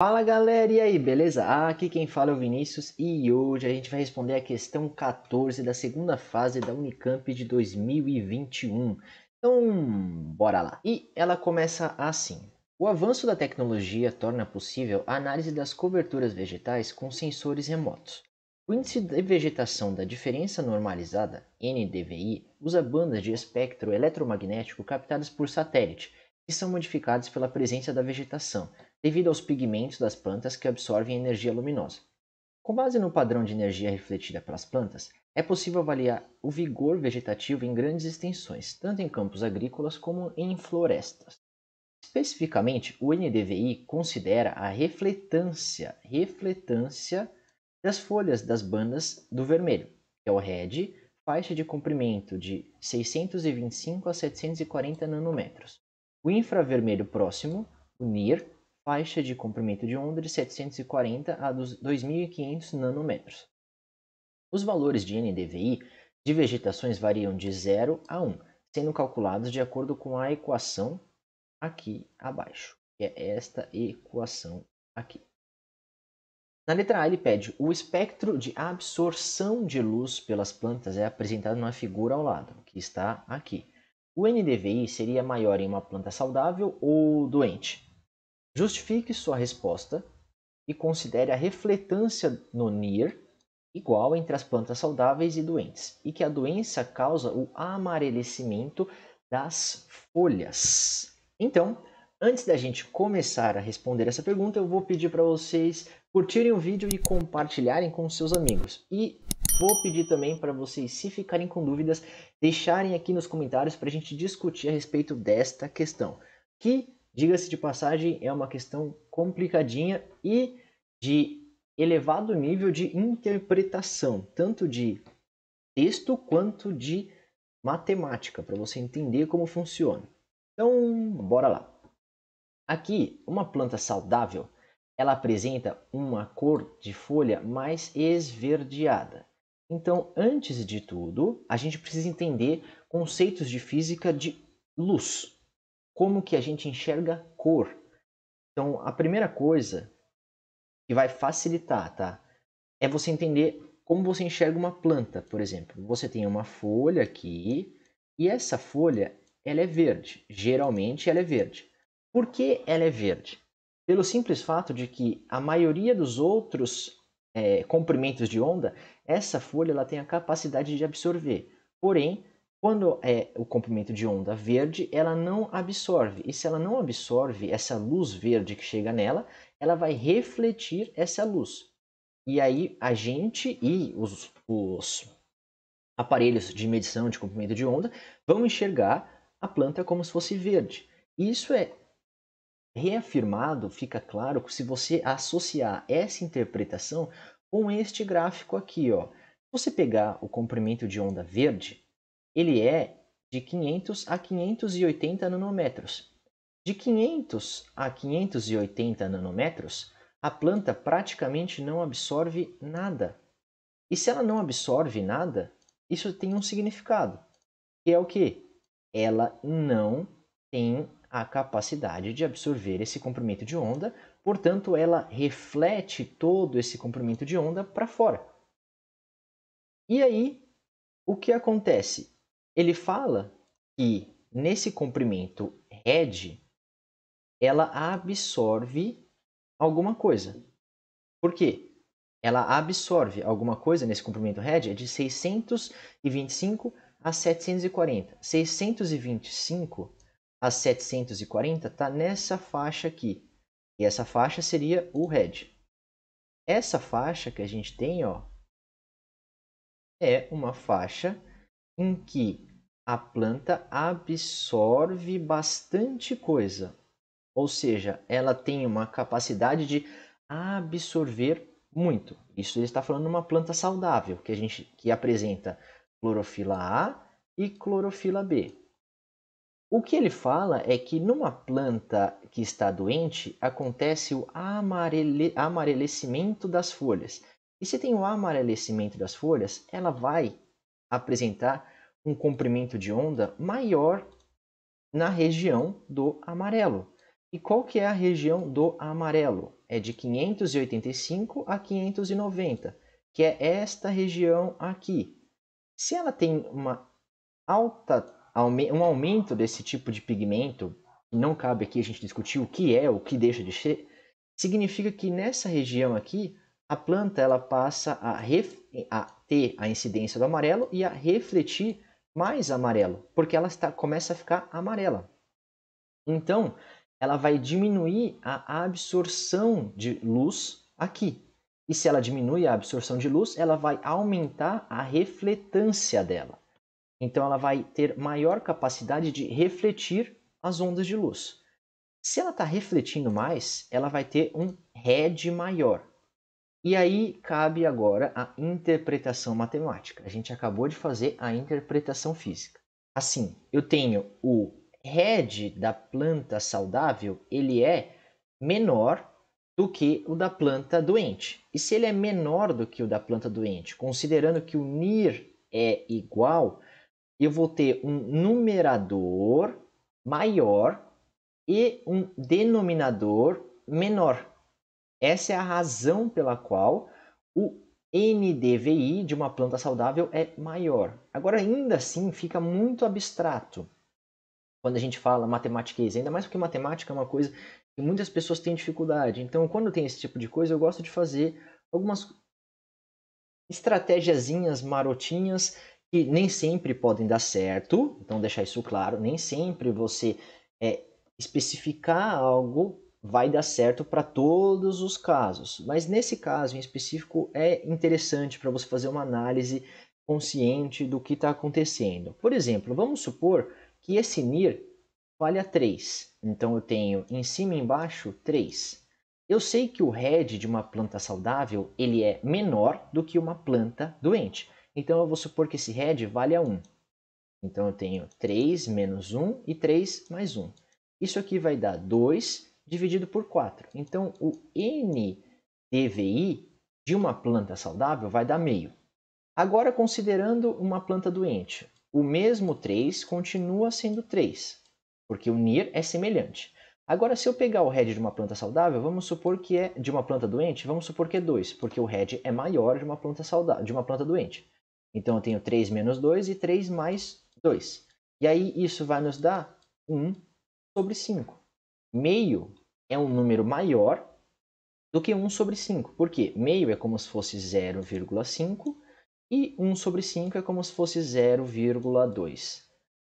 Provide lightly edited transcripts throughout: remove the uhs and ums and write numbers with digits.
Fala galera, e aí, beleza? Aqui quem fala é o Vinícius e hoje a gente vai responder a questão 14 da segunda fase da Unicamp de 2021. Então, bora lá. E ela começa assim: o avanço da tecnologia torna possível a análise das coberturas vegetais com sensores remotos. O índice de vegetação da diferença normalizada, NDVI, usa bandas de espectro eletromagnético captadas por satélite, que são modificadas pela presença da vegetação devido aos pigmentos das plantas que absorvem energia luminosa. Com base no padrão de energia refletida pelas plantas, é possível avaliar o vigor vegetativo em grandes extensões, tanto em campos agrícolas como em florestas. Especificamente, o NDVI considera a refletância das folhas das bandas do vermelho, que é o RED, faixa de comprimento de 625 a 740 nanômetros. O infravermelho próximo, o NIR, faixa de comprimento de onda de 740 a 2.500 nanômetros. Os valores de NDVI de vegetações variam de 0 a 1, sendo calculados de acordo com a equação aqui abaixo, que é esta equação aqui. Na letra A, ele pede o espectro de absorção de luz pelas plantas é apresentado na figura ao lado, que está aqui. O NDVI seria maior em uma planta saudável ou doente? Justifique sua resposta e considere a refletância no NIR igual entre as plantas saudáveis e doentes, e que a doença causa o amarelecimento das folhas. Então, antes da gente começar a responder essa pergunta, eu vou pedir para vocês curtirem o vídeo e compartilharem com seus amigos. E vou pedir também para vocês, se ficarem com dúvidas, deixarem aqui nos comentários para a gente discutir a respeito desta questão, que, diga-se de passagem, é uma questão complicadinha e de elevado nível de interpretação, tanto de texto quanto de matemática, para você entender como funciona. Então, bora lá. Aqui, uma planta saudável, ela apresenta uma cor de folha mais esverdeada. Então, antes de tudo, a gente precisa entender conceitos de física de luz. Como que a gente enxerga cor. Então, a primeira coisa que vai facilitar, tá? É você entender como você enxerga uma planta, por exemplo. Você tem uma folha aqui e essa folha ela é verde. Geralmente ela é verde. Por que ela é verde? Pelo simples fato de que a maioria dos outros comprimentos de onda, essa folha ela tem a capacidade de absorver. Porém, quando é o comprimento de onda verde, ela não absorve. E se ela não absorve essa luz verde que chega nela, ela vai refletir essa luz. E aí a gente e os aparelhos de medição de comprimento de onda vão enxergar a planta como se fosse verde. Isso é reafirmado, fica claro, se você associar essa interpretação com este gráfico aqui. Ó. Se você pegar o comprimento de onda verde, ele é de 500 a 580 nanômetros. De 500 a 580 nanômetros, a planta praticamente não absorve nada. E se ela não absorve nada, isso tem um significado, que é o quê? Ela não tem a capacidade de absorver esse comprimento de onda, portanto, ela reflete todo esse comprimento de onda para fora. E aí, o que acontece? Ele fala que nesse comprimento RED, ela absorve alguma coisa. Por quê? Ela absorve alguma coisa nesse comprimento RED é de 625 a 740. 625 a 740 está nessa faixa aqui. E essa faixa seria o RED. Essa faixa que a gente tem, ó, é uma faixa em que a planta absorve bastante coisa. Ou seja, ela tem uma capacidade de absorver muito. Isso ele está falando de uma planta saudável, que apresenta clorofila A e clorofila B. O que ele fala é que numa planta que está doente, acontece o amarelecimento das folhas. E se tem o amarelecimento das folhas, ela vai apresentar um comprimento de onda maior na região do amarelo. E qual que é a região do amarelo? é de 585 a 590, que é esta região aqui. Se ela tem um aumento desse tipo de pigmento, não cabe aqui a gente discutir o que é, o que deixa de ser, significa que nessa região aqui, a planta ela passa a ter a incidência do amarelo e a refletir mais amarelo, porque ela começa a ficar amarela. Então, ela vai diminuir a absorção de luz aqui. E se ela diminui a absorção de luz, ela vai aumentar a refletância dela. Então, ela vai ter maior capacidade de refletir as ondas de luz. Se ela está refletindo mais, ela vai ter um RED maior. E aí cabe agora a interpretação matemática. A gente acabou de fazer a interpretação física. Assim, eu tenho o RED da planta saudável, ele é menor do que o da planta doente. E se ele é menor do que o da planta doente, considerando que o NIR é igual, eu vou ter um numerador maior e um denominador menor. Essa é a razão pela qual o NDVI de uma planta saudável é maior. Agora, ainda assim, fica muito abstrato quando a gente fala matematiquez, ainda mais porque matemática é uma coisa que muitas pessoas têm dificuldade. Então, quando tem esse tipo de coisa, eu gosto de fazer algumas estratégiazinhas marotinhas que nem sempre podem dar certo. Então, deixar isso claro, nem sempre você especificar algo vai dar certo para todos os casos. Mas nesse caso em específico é interessante para você fazer uma análise consciente do que está acontecendo. Por exemplo, vamos supor que esse NIR valha 3. Então eu tenho em cima e embaixo 3. Eu sei que o RED de uma planta saudável ele é menor do que uma planta doente. Então eu vou supor que esse RED valha 1. Então eu tenho 3 menos 1 e 3 mais 1. Isso aqui vai dar 2 dividido por 4. Então o NDVI de uma planta saudável vai dar meio. Agora considerando uma planta doente, o mesmo 3 continua sendo 3, porque o NIR é semelhante. Agora, se eu pegar o RED de uma planta saudável, vamos supor que é de uma planta doente, vamos supor que é 2, porque o RED é maior de uma planta saudável, de uma planta doente. Então eu tenho 3 menos 2 e 3 mais 2. E aí isso vai nos dar 1 sobre 5. Meio é um número maior do que 1 sobre 5. Por quê? Meio é como se fosse 0,5 e 1 sobre 5 é como se fosse 0,2.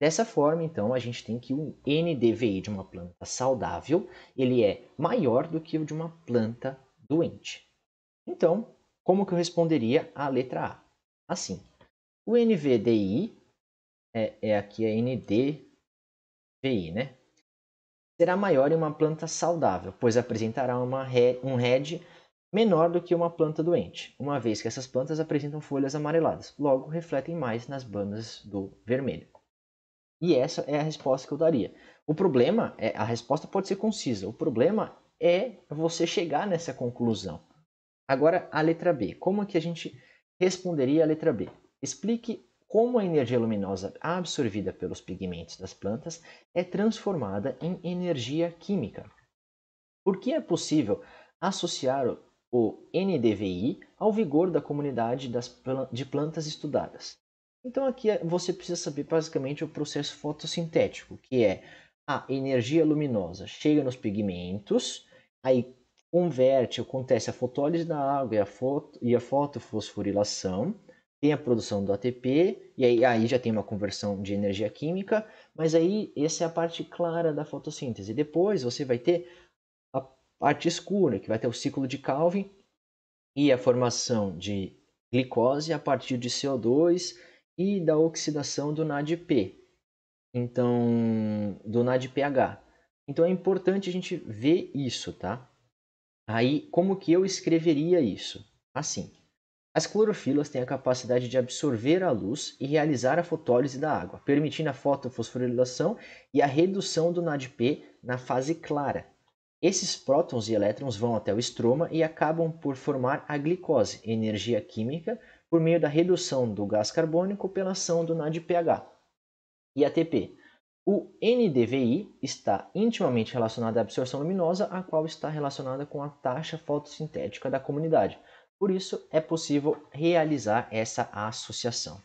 Dessa forma, então, a gente tem que o NDVI de uma planta saudável ele é maior do que o de uma planta doente. Então, como que eu responderia a letra A? Assim, o NVDI, aqui é NDVI, né? Será maior em uma planta saudável, pois apresentará um RED menor do que uma planta doente, uma vez que essas plantas apresentam folhas amareladas, logo refletem mais nas bandas do vermelho. E essa é a resposta que eu daria. O problema é, a resposta pode ser concisa, o problema é você chegar nessa conclusão. Agora, a letra B. Como que a gente responderia a letra B? Explique como a energia luminosa absorvida pelos pigmentos das plantas é transformada em energia química. Por que é possível associar o NDVI ao vigor da comunidade de plantas estudadas? Então aqui você precisa saber basicamente o processo fotossintético, que é a energia luminosa chega nos pigmentos, aí acontece a fotólise da água e a fotofosforilação, tem a produção do ATP, e aí já tem uma conversão de energia química, mas aí essa é a parte clara da fotossíntese. Depois você vai ter a parte escura, que vai ter o ciclo de Calvin e a formação de glicose a partir de CO2 e da oxidação do NADP, então do NADPH. Então é importante a gente ver isso, tá? Aí, como que eu escreveria isso? Assim, as clorofilas têm a capacidade de absorver a luz e realizar a fotólise da água, permitindo a fotofosforilação e a redução do NADP na fase clara. Esses prótons e elétrons vão até o estroma e acabam por formar a glicose, energia química, por meio da redução do gás carbônico pela ação do NADPH e ATP. O NDVI está intimamente relacionado à absorção luminosa, a qual está relacionada com a taxa fotossintética da comunidade. Por isso, é possível realizar essa associação.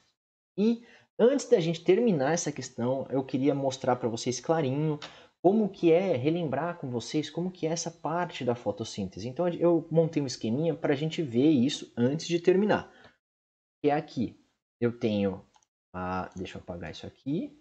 E antes da gente terminar essa questão, eu queria mostrar para vocês clarinho como que é, relembrar com vocês como que é essa parte da fotossíntese. Então eu montei um esqueminha para a gente ver isso antes de terminar. Que é aqui, eu tenho deixa eu apagar isso aqui.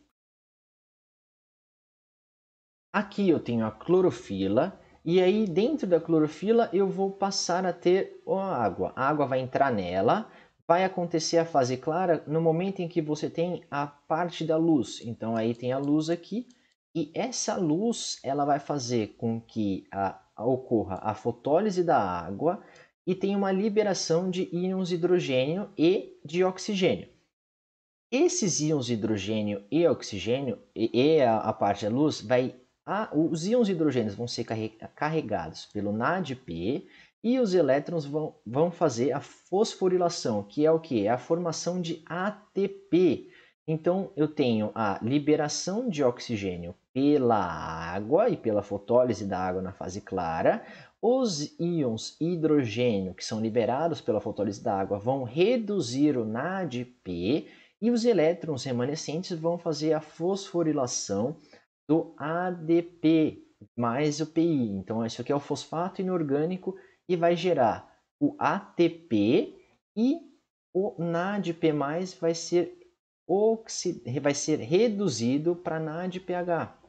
Aqui eu tenho a clorofila, e aí dentro da clorofila eu vou passar a ter a água. A água vai entrar nela, vai acontecer a fase clara no momento em que você tem a parte da luz. Então aí tem a luz aqui, e essa luz ela vai fazer com que ocorra a fotólise da água e tenha uma liberação de íons de hidrogênio e de oxigênio. Esses íons de hidrogênio e oxigênio, e a parte da luz, os íons de hidrogênio vão ser carregados pelo NADP e os elétrons vão fazer a fosforilação, que é o que? É a formação de ATP. Então, eu tenho a liberação de oxigênio pela água e pela fotólise da água na fase clara. Os íons hidrogênio que são liberados pela fotólise da água vão reduzir o NADP e os elétrons remanescentes vão fazer a fosforilação do ADP mais o PI. Então, isso aqui é o fosfato inorgânico e vai gerar o ATP e o NADP vai ser reduzido para NADPH.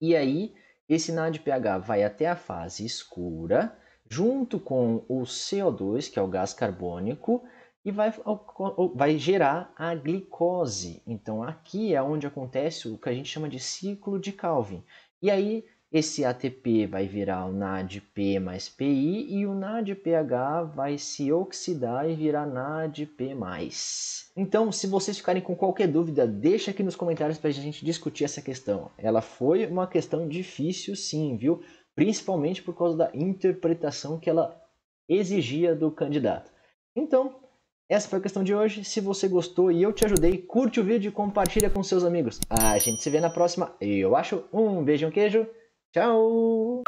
E aí, esse NADPH vai até a fase escura, junto com o CO2, que é o gás carbônico, e vai gerar a glicose. Então, aqui é onde acontece o que a gente chama de ciclo de Calvin. E aí, esse ATP vai virar o NADP mais PI e o NADPH vai se oxidar e virar NADP+. Então, se vocês ficarem com qualquer dúvida, deixa aqui nos comentários para a gente discutir essa questão. Ela foi uma questão difícil sim, viu? Principalmente por causa da interpretação que ela exigia do candidato. Então, essa foi a questão de hoje. Se você gostou e eu te ajudei, curte o vídeo e compartilha com seus amigos. A gente se vê na próxima. Eu acho. Um beijo, um queijo. Tchau!